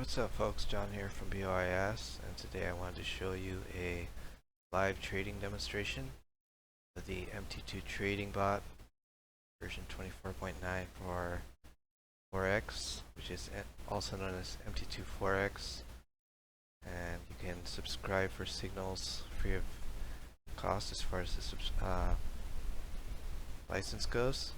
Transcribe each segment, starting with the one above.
What's up folks, John here from BOIS, and today I wanted to show you a live trading demonstration of the MT2 trading bot version 24.9 for Forex, which is also known as MT2 Forex, and you can subscribe for signals free of cost as far as the license goes.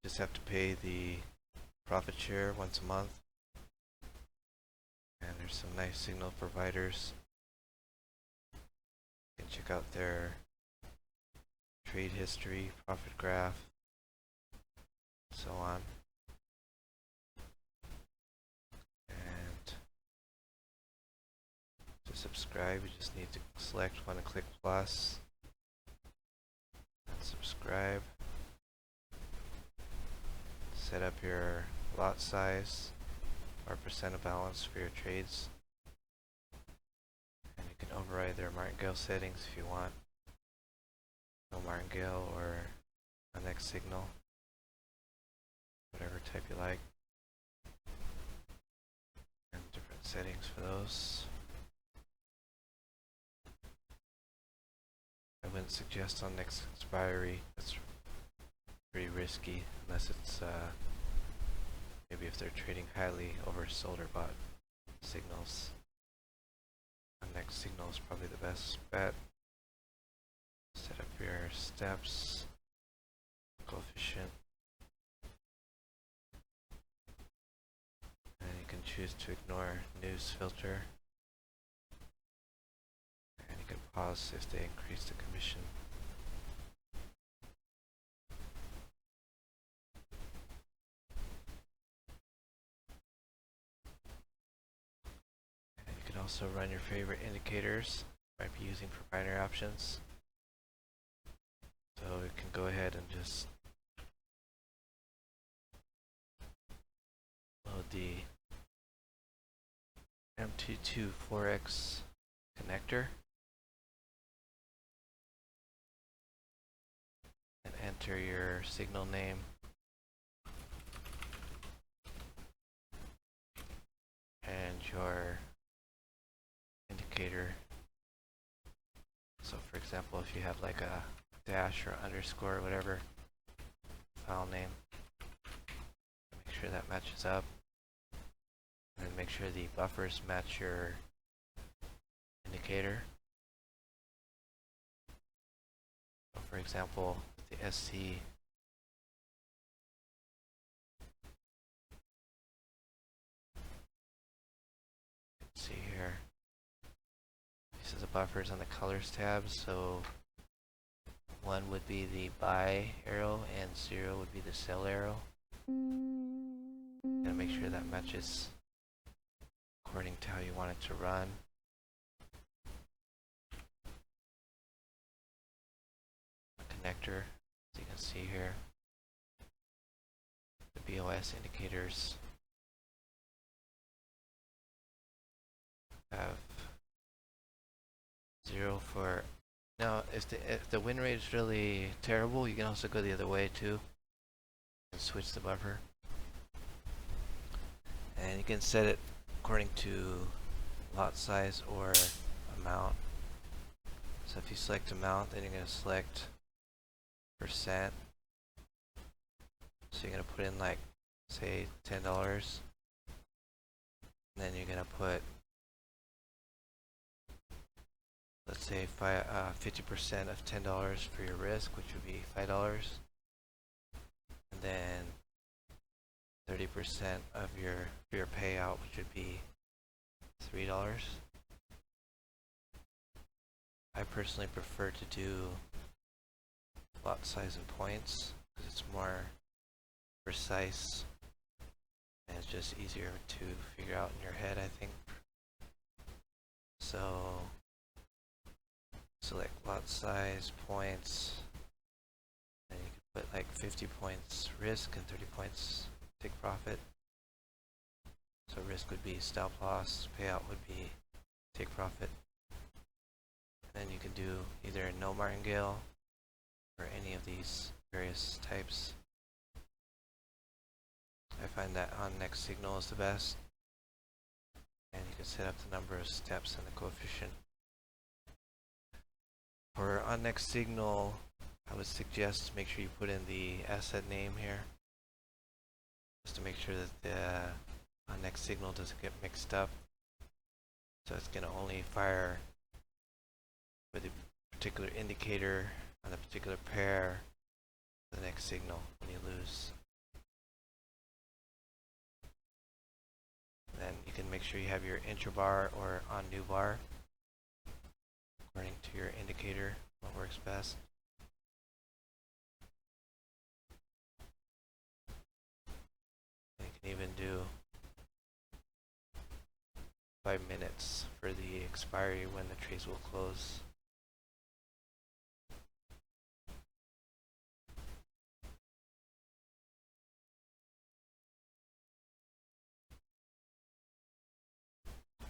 Just have to pay the profit share once a month. And there's some nice signal providers. You can check out their trade history, profit graph, so on. And to subscribe, you just need to select one and click plus and subscribe. Set up your lot size or percent of balance for your trades, and you can override their martingale settings if you want. No martingale or a next signal, whatever type you like, and different settings for those. I wouldn't suggest on next expiry. That's pretty risky unless it's maybe if they're trading highly oversold or bought signals. The next signal is probably the best bet. Set up your steps, coefficient, and you can choose to ignore news filter, and you can pause if they increase the commission. Also run your favorite indicators. You might be using for binary options, so you can go ahead and just load the MT2 Forex connector and enter your signal name and your indicator. So for example, if you have like a dash or underscore or whatever file name, make sure that matches up, and then make sure the buffers match your indicator. So for example, the SC see here, these are the buffers on the colors tab. So 1 would be the buy arrow and 0 would be the sell arrow. And make sure that matches according to how you want it to run. The connector, as you can see here, the BOS indicators have 0 for. Now, if the win rate is really terrible, you can also go the other way too and switch the buffer. And you can set it according to lot size or amount. So if you select amount, then you're going to select percent. So you're going to put in, like, say $10, and then you're going to put, let's say 50% of $10 for your risk, which would be $5, and then 30% of your payout, which would be $3. I personally prefer to do lot size and points because it's more precise and it's just easier to figure out in your head, I think. So select lot size, points, and you can put like 50 points risk and 30 points take profit. So risk would be stop loss, payout would be take profit. And then you can do either no martingale or any of these various types. I find that on next signal is the best. can set up the number of steps and the coefficient. For on next signal, I would suggest make sure you put in the asset name here, just to make sure that the on next signal doesn't get mixed up. So it's going to only fire with a particular indicator on a particular pair the next signal when you lose. And then you can make sure you have your intrabar or on new bar according to your indicator, what works best. You can even do 5 minutes for the expiry when the trades will close.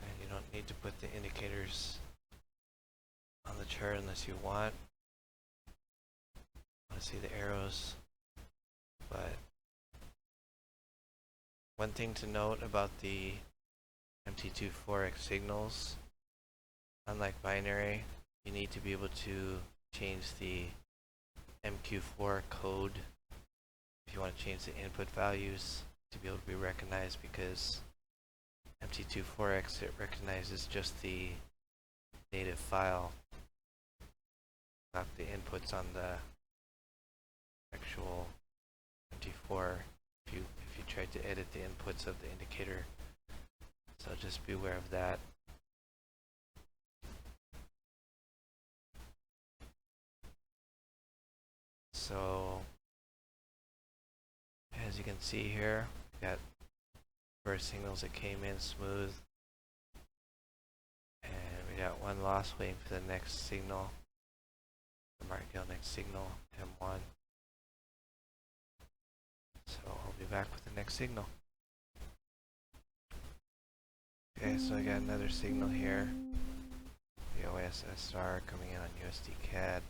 And you don't need to put the indicators on the chart unless you want to see the arrows. But one thing to note about the MT2 Forex signals, unlike binary, you need to be able to change the MQ4 code if you want to change the input values to be able to be recognized, because MT2 Forex, it recognizes just the native file, not the inputs on the actual MT4 if you try to edit the inputs of the indicator. So just be aware of that. So as you can see here, we got first signals that came in smooth, and we got one loss waiting for the next signal, the martingale next signal, M1. So I'll be back with the next signal. Okay, so I got another signal here, the OSSR coming in on USD CAD.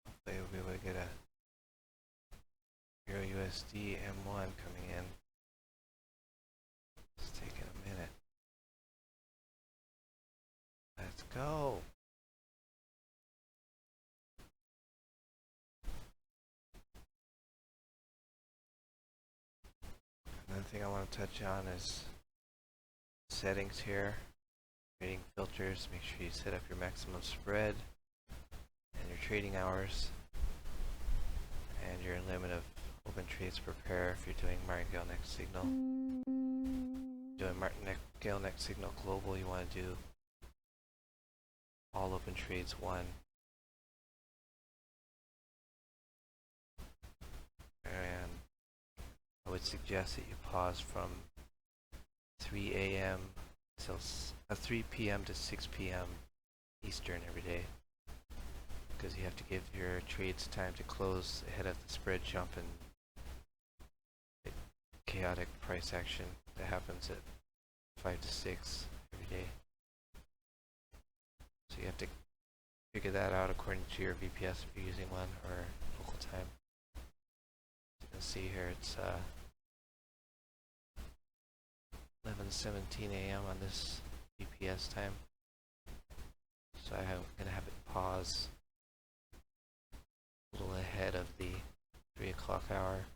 Hopefully we'll be able to get a Euro USD M1 coming in. It's taking a minute. Let's go. Another thing I want to touch on is settings here. Trading filters, make sure you set up your maximum spread and your trading hours and your limit of open trades per pair if you're doing martingale next signal. Doing martingale next signal global, you want to do all open trades 1. And I would suggest that you pause from 3 a.m. till 3 p.m. to 6 p.m. Eastern every day, because you have to give your trades time to close ahead of the spread jump and the chaotic price action that happens at 5 to 6 every day. So you have to figure that out according to your VPS if you're using one, or local time. As you can see here, it's 11:17 a.m. on this VPS time. So I'm going to have it pause a little ahead of the 3 o'clock hour.